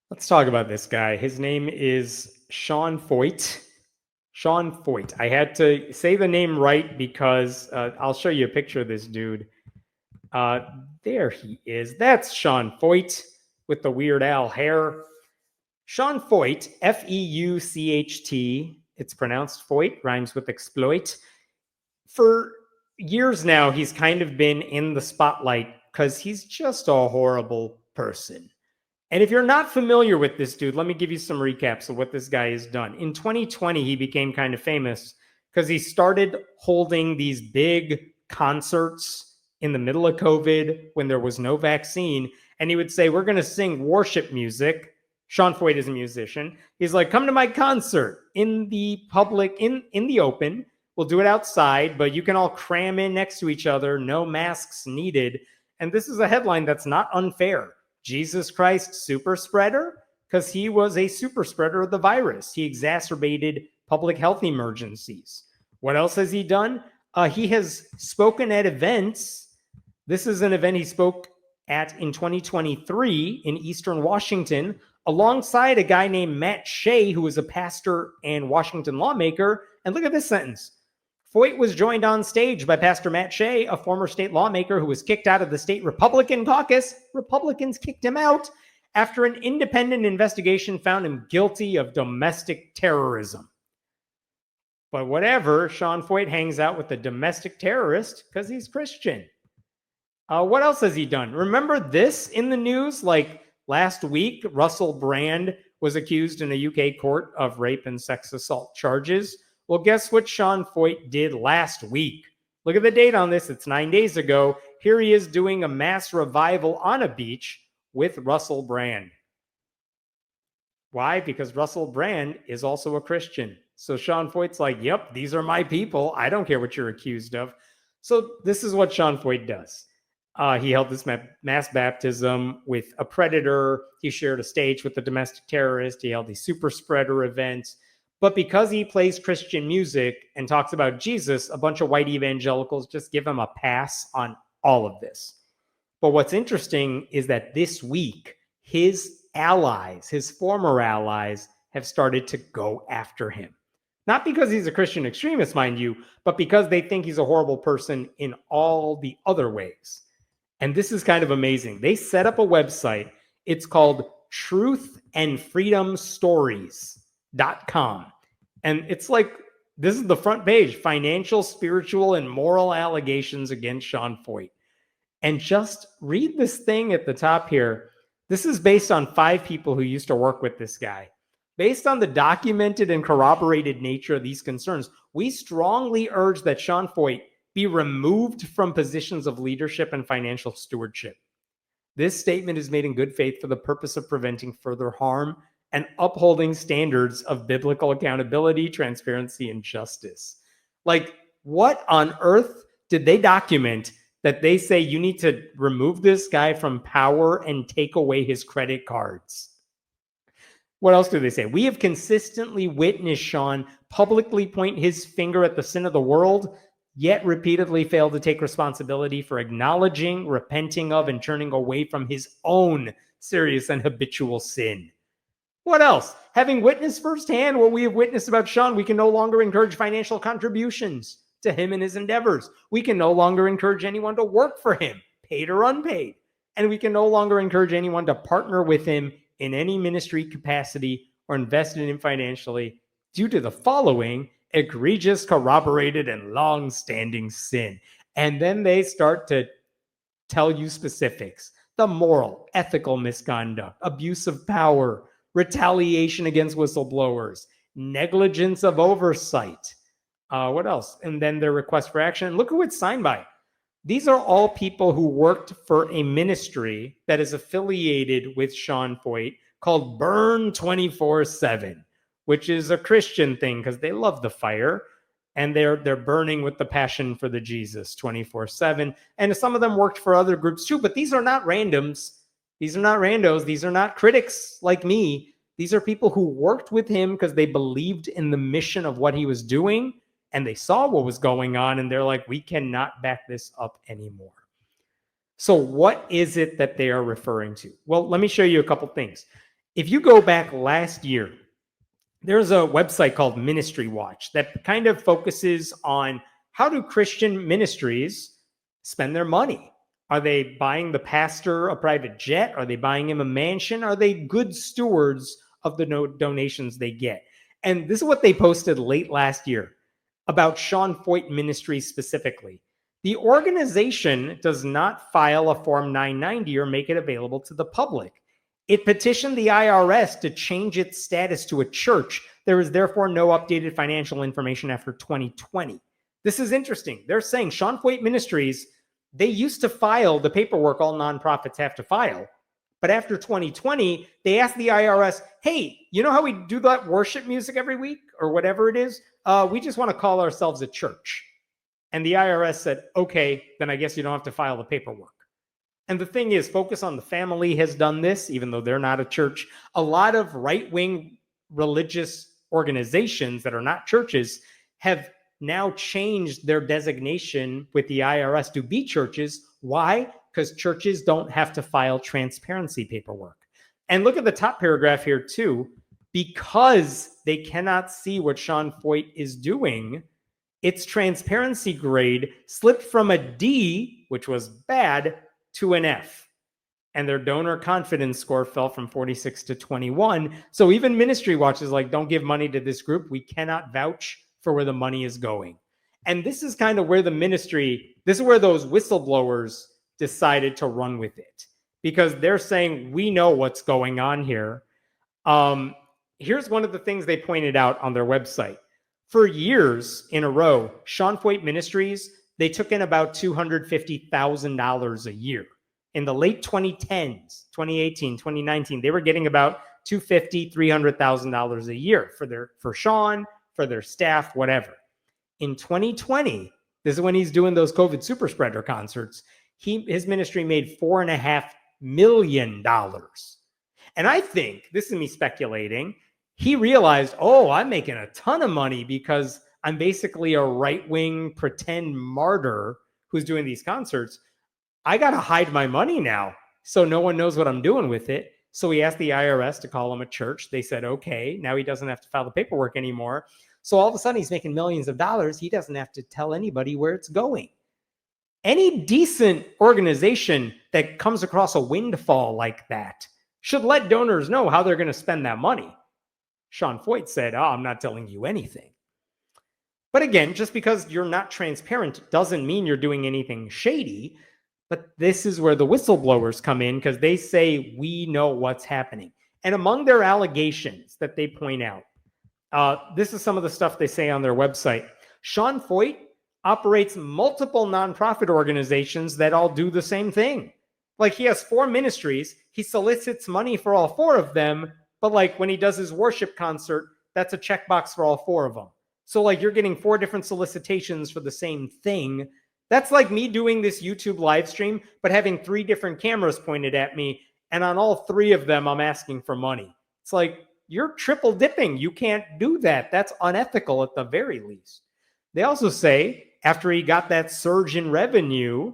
Let's talk about this guy. His name is Sean Feucht. Sean Feucht. I had to say the name right because I'll show you a picture of this dude. There he is. That's Sean Feucht with the Weird Al hair. Sean Feucht, Feucht. It's pronounced Feucht, rhymes with exploit. For years now, he's kind of been in the spotlight because he's just a horrible person. And if you're not familiar with this dude, let me give you some recaps of what this guy has done. In 2020, he became kind of famous because he started holding these big concerts in the middle of COVID when there was no vaccine. And he would say, we're going to sing worship music. Sean Feucht is a musician. He's like, come to my concert in the public, in the open. We'll do it outside, but you can all cram in next to each other. No masks needed. And this is a headline that's not unfair. Jesus Christ super spreader? Because he was a super spreader of the virus. He exacerbated public health emergencies. What else has he done? He has spoken at events. This is an event he spoke at in 2023 in Eastern Washington, alongside a guy named Matt Shea, who is a pastor and Washington lawmaker. And look at this sentence. Feucht was joined on stage by Pastor Matt Shea, a former state lawmaker who was kicked out of the state Republican caucus. Republicans kicked him out after an independent investigation found him guilty of domestic terrorism. But whatever, Sean Feucht hangs out with a domestic terrorist because he's Christian. What else has he done? Remember this in the news? Like last week, Russell Brand was accused in a UK court of rape and sex assault charges. Well, guess what Sean Feucht did last week? Look at the date on this. It's 9 days ago. Here he is doing a mass revival on a beach with Russell Brand. Why? Because Russell Brand is also a Christian. So Sean Feucht's like, yep, these are my people. I don't care what you're accused of. So this is what Sean Feucht does. He held this mass baptism with a predator. He shared a stage with a domestic terrorist. He held these super spreader events. But because he plays Christian music and talks about Jesus, a bunch of white evangelicals just give him a pass on all of this. But what's interesting is that this week, his allies, his former allies, have started to go after him. Not because he's a Christian extremist, mind you, but because they think he's a horrible person in all the other ways. And this is kind of amazing. They set up a website. It's called truthandfreedomstories.com. And it's like, this is the front page, financial, spiritual, and moral allegations against Sean Feucht. And just read this thing at the top here. This is based on 5 people who used to work with this guy. Based on the documented and corroborated nature of these concerns, we strongly urge that Sean Feucht be removed from positions of leadership and financial stewardship. This statement is made in good faith for the purpose of preventing further harm and upholding standards of biblical accountability, transparency, and justice. Like, what on earth did they document that they say you need to remove this guy from power and take away his credit cards? What else do they say? We have consistently witnessed Sean publicly point his finger at the sin of the world, yet repeatedly fail to take responsibility for acknowledging, repenting of, and turning away from his own serious and habitual sin. What else? Having witnessed firsthand what we have witnessed about Sean, we can no longer encourage financial contributions to him and his endeavors. We can no longer encourage anyone to work for him, paid or unpaid. And we can no longer encourage anyone to partner with him in any ministry capacity or invest in him financially due to the following egregious, corroborated, and long-standing sin. And then they start to tell you specifics: the moral, ethical misconduct, abuse of power, retaliation against whistleblowers, negligence of oversight. What else? And then their request for action. Look who it's signed by. These are all people who worked for a ministry that is affiliated with Sean Feucht called Burn 24/7, which is a Christian thing because they love the fire and they're burning with the passion for the Jesus 24/7. And some of them worked for other groups too, but these are not randoms. These are not randos. These are not critics like me. These are people who worked with him because they believed in the mission of what he was doing, and they saw what was going on, and they're like, we cannot back this up anymore. So what is it that they are referring to? Well, let me show you a couple things. If you go back last year, there's a website called Ministry Watch that kind of focuses on how do Christian ministries spend their money? Are they buying the pastor a private jet? Are they buying him a mansion? Are they good stewards of the donations they get? And this is what they posted late last year about Sean Feucht Ministries specifically. The organization does not file a Form 990 or make it available to the public. It petitioned the IRS to change its status to a church. There is therefore no updated financial information after 2020. This is interesting. They're saying Sean Feucht Ministries, they used to file the paperwork all nonprofits have to file. But after 2020, they asked the IRS, hey, you know how we do that worship music every week or whatever it is? We just want to call ourselves a church. And the IRS said, okay, then I guess you don't have to file the paperwork. And the thing is, Focus on the Family has done this, even though they're not a church. A lot of right-wing religious organizations that are not churches have now changed their designation with the IRS to be churches. Why? Because churches don't have to file transparency paperwork. And look at the top paragraph here too. Because they cannot see what Sean Feucht is doing, its transparency grade slipped from a D, which was bad, to an F. And their donor confidence score fell from 46 to 21. So even Ministry Watch is like, don't give money to this group. We cannot vouch for where the money is going. And this is kind of where the ministry, this is where those whistleblowers decided to run with it. Because they're saying, we know what's going on here. Here's one of the things they pointed out on their website. For years in a row, Sean Feucht Ministries, they took in about $250,000 a year. In the late 2010s, 2018, 2019, they were getting about $250,000, $300,000 a year for Sean, for their staff, whatever. In 2020, this is when he's doing those COVID super spreader concerts, his ministry made $4.5 million. And I think, this is me speculating, he realized, oh, I'm making a ton of money because I'm basically a right-wing pretend martyr who's doing these concerts. I got to hide my money now so no one knows what I'm doing with it. So he asked the IRS to call him a church. They said, okay, now he doesn't have to file the paperwork anymore. So all of a sudden he's making millions of dollars. He doesn't have to tell anybody where it's going. Any decent organization that comes across a windfall like that should let donors know how they're going to spend that money. Sean Feucht said, oh, I'm not telling you anything. But again, just because you're not transparent doesn't mean you're doing anything shady. But this is where the whistleblowers come in because they say, we know what's happening. And among their allegations that they point out, this is some of the stuff they say on their website. Sean Feucht operates multiple nonprofit organizations that all do the same thing. Like he has 4 ministries. He solicits money for all 4 of them. But like when he does his worship concert, that's a checkbox for all 4 of them. So like you're getting 4 different solicitations for the same thing. That's like me doing this YouTube live stream, but having 3 different cameras pointed at me. And on all 3 of them, I'm asking for money. It's like, you're triple dipping. You can't do that. That's unethical at the very least. They also say after he got that surge in revenue,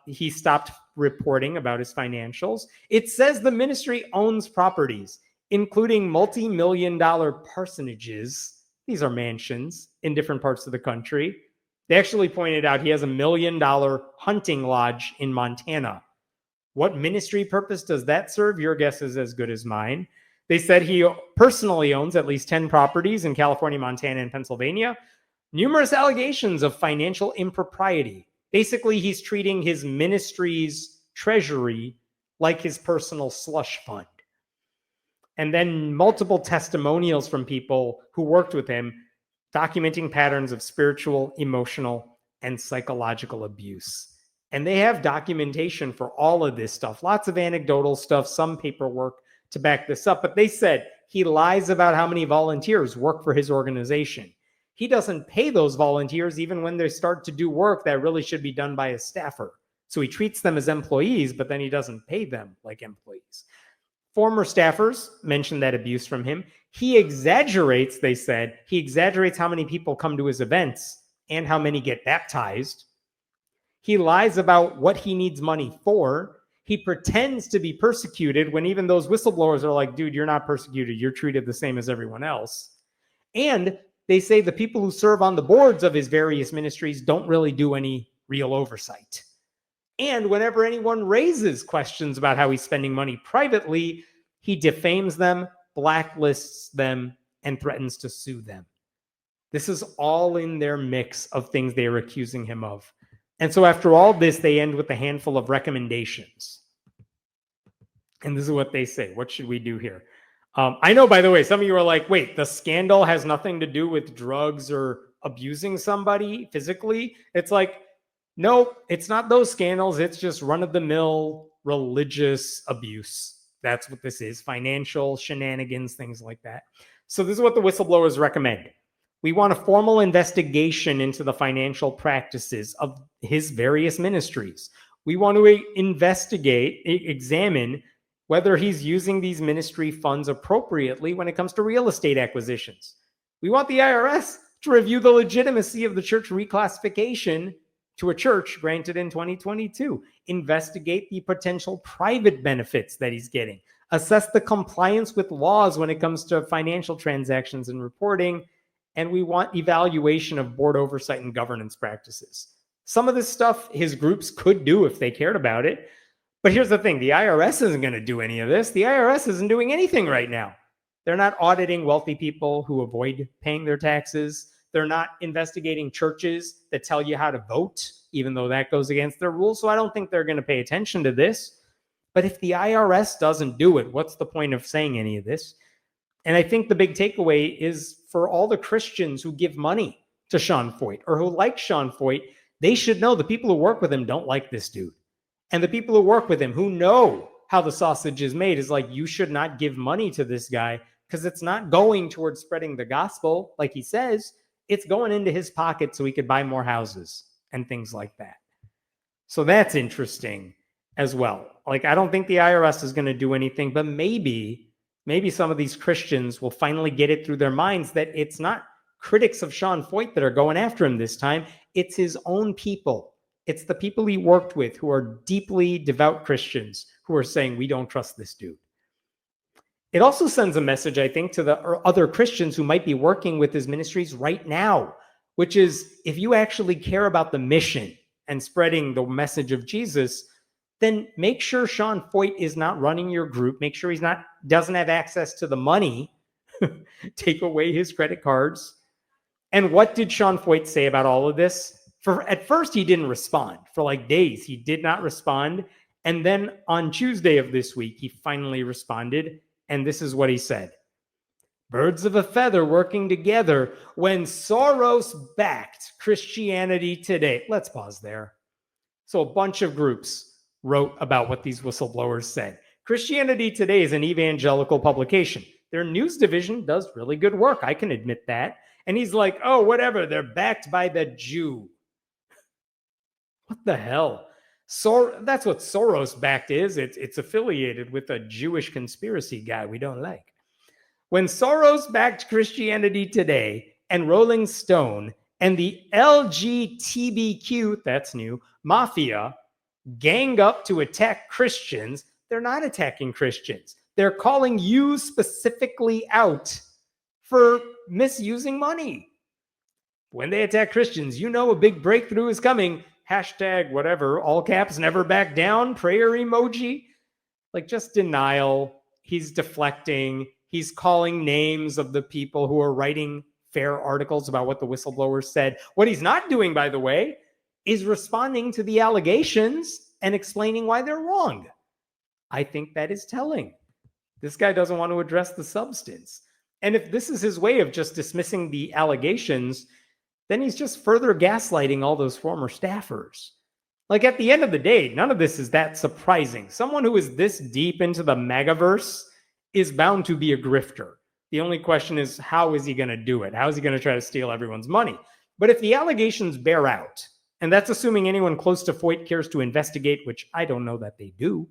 he stopped reporting about his financials. It says the ministry owns properties, including multi-million-dollar parsonages. These are mansions in different parts of the country. They actually pointed out he has $1 million hunting lodge in Montana. What ministry purpose does that serve? Your guess is as good as mine. They said he personally owns at least 10 properties in California, Montana, and Pennsylvania. Numerous allegations of financial impropriety. Basically, he's treating his ministry's treasury like his personal slush fund. And then multiple testimonials from people who worked with him documenting patterns of spiritual, emotional, and psychological abuse. And they have documentation for all of this stuff, lots of anecdotal stuff, some paperwork to back this up. But they said he lies about how many volunteers work for his organization. He doesn't pay those volunteers even when they start to do work that really should be done by a staffer. So he treats them as employees, but then he doesn't pay them like employees. Former staffers mentioned that abuse from him. He exaggerates, they said, he exaggerates how many people come to his events and how many get baptized. He lies about what he needs money for. He pretends to be persecuted when even those whistleblowers are like, dude, you're not persecuted. You're treated the same as everyone else. And they say the people who serve on the boards of his various ministries don't really do any real oversight. And whenever anyone raises questions about how he's spending money privately, he defames them, blacklists them, and threatens to sue them. This is all in their mix of things they are accusing him of. And so after all this, they end with a handful of recommendations. And this is what they say. What should we do here? I know, by the way, some of you are like, wait, the scandal has nothing to do with drugs or abusing somebody physically. It's like, no, it's not those scandals. It's just run-of-the-mill religious abuse. That's what this is. Financial shenanigans, things like that. So this is what the whistleblowers recommend. We want a formal investigation into the financial practices of his various ministries. We want to examine whether he's using these ministry funds appropriately when it comes to real estate acquisitions. We want the IRS to review the legitimacy of the church reclassification to a church granted in 2022. Investigate the potential private benefits that he's getting. Assess the compliance with laws when it comes to financial transactions and reporting. And we want evaluation of board oversight and governance practices. Some of this stuff his groups could do if they cared about it. But here's the thing, the IRS isn't going to do any of this. The IRS isn't doing anything right now. They're not auditing wealthy people who avoid paying their taxes. They're not investigating churches that tell you how to vote, even though that goes against their rules. So I don't think they're going to pay attention to this. But if the IRS doesn't do it, what's the point of saying any of this? And I think the big takeaway is for all the Christians who give money to Sean Feucht or who like Sean Feucht, they should know the people who work with him don't like this dude. And the people who work with him who know how the sausage is made is like, you should not give money to this guy because it's not going towards spreading the gospel like he says. It's going into his pocket so he could buy more houses and things like that. So that's interesting as well. Like, I don't think the IRS is going to do anything, but maybe some of these Christians will finally get it through their minds that it's not critics of Sean Feucht that are going after him this time. It's his own people. It's the people he worked with who are deeply devout Christians who are saying, we don't trust this dude. It also sends a message, I think, to the other Christians who might be working with his ministries right now, which is if you actually care about the mission and spreading the message of Jesus, then make sure Sean Feucht is not running your group. Make sure doesn't have access to the money. Take away his credit cards. And what did Sean Feucht say about all of this? At first, he didn't respond. For like days, he did not respond. And then on Tuesday of this week, he finally responded. And this is what he said. Birds of a feather working together when Soros-backed Christianity Today. Let's pause there. So a bunch of groups wrote about what these whistleblowers said. Christianity Today is an evangelical publication. Their news division does really good work. I can admit that. And he's like, oh, whatever. They're backed by the Jew. What the hell? That's what Soros-backed is. It's affiliated with a Jewish conspiracy guy we don't like. When Soros-backed Christianity Today and Rolling Stone and the LGBTQ, that's new, mafia gang up to attack Christians, they're not attacking Christians. They're calling you specifically out for misusing money. When they attack Christians, you know a big breakthrough is coming. Hashtag whatever, all caps, never back down, prayer emoji. Like just denial. He's deflecting. He's calling names of the people who are writing fair articles about what the whistleblowers said. What he's not doing, by the way, is responding to the allegations and explaining why they're wrong. I think that is telling. This guy doesn't want to address the substance. And if this is his way of just dismissing the allegations, then he's just further gaslighting all those former staffers. Like at the end of the day, none of this is that surprising. Someone who is this deep into the megaverse is bound to be a grifter. The only question is, how is he going to do it? How is he going to try to steal everyone's money? But if the allegations bear out, and that's assuming anyone close to Feucht cares to investigate, which I don't know that they do,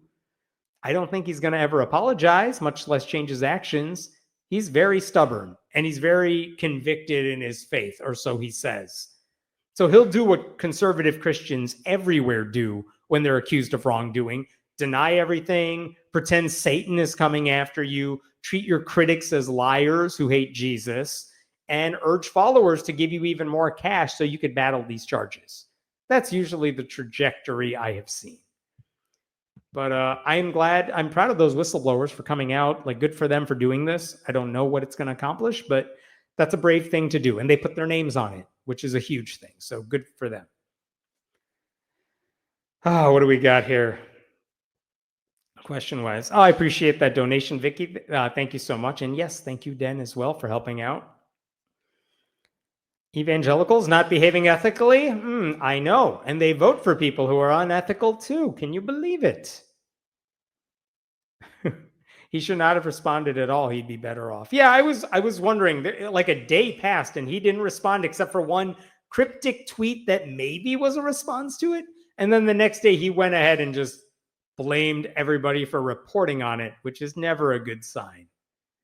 I don't think he's going to ever apologize, much less change his actions. He's very stubborn and he's very convicted in his faith, or so he says. So he'll do what conservative Christians everywhere do when they're accused of wrongdoing. deny everything, pretend Satan is coming after you, treat your critics as liars who hate Jesus, and urge followers to give you even more cash so you could battle these charges. That's usually the trajectory I have seen. But I'm proud of those whistleblowers for coming out. Like, good for them for doing this. I don't know what it's going to accomplish, but that's a brave thing to do. And they put their names on it, which is a huge thing. So good for them. Oh, what do we got here? Question-wise. Oh, I appreciate that donation, Vicky. Thank you so much. And yes, thank you, Den, as well, for helping out. Evangelicals not behaving ethically? I know. And they vote for people who are unethical too. Can you believe it? He should not have responded at all. He'd be better off. Yeah, I was wondering, like a day passed and he didn't respond except for one cryptic tweet that maybe was a response to it. And then the next day he went ahead and just blamed everybody for reporting on it, which is never a good sign.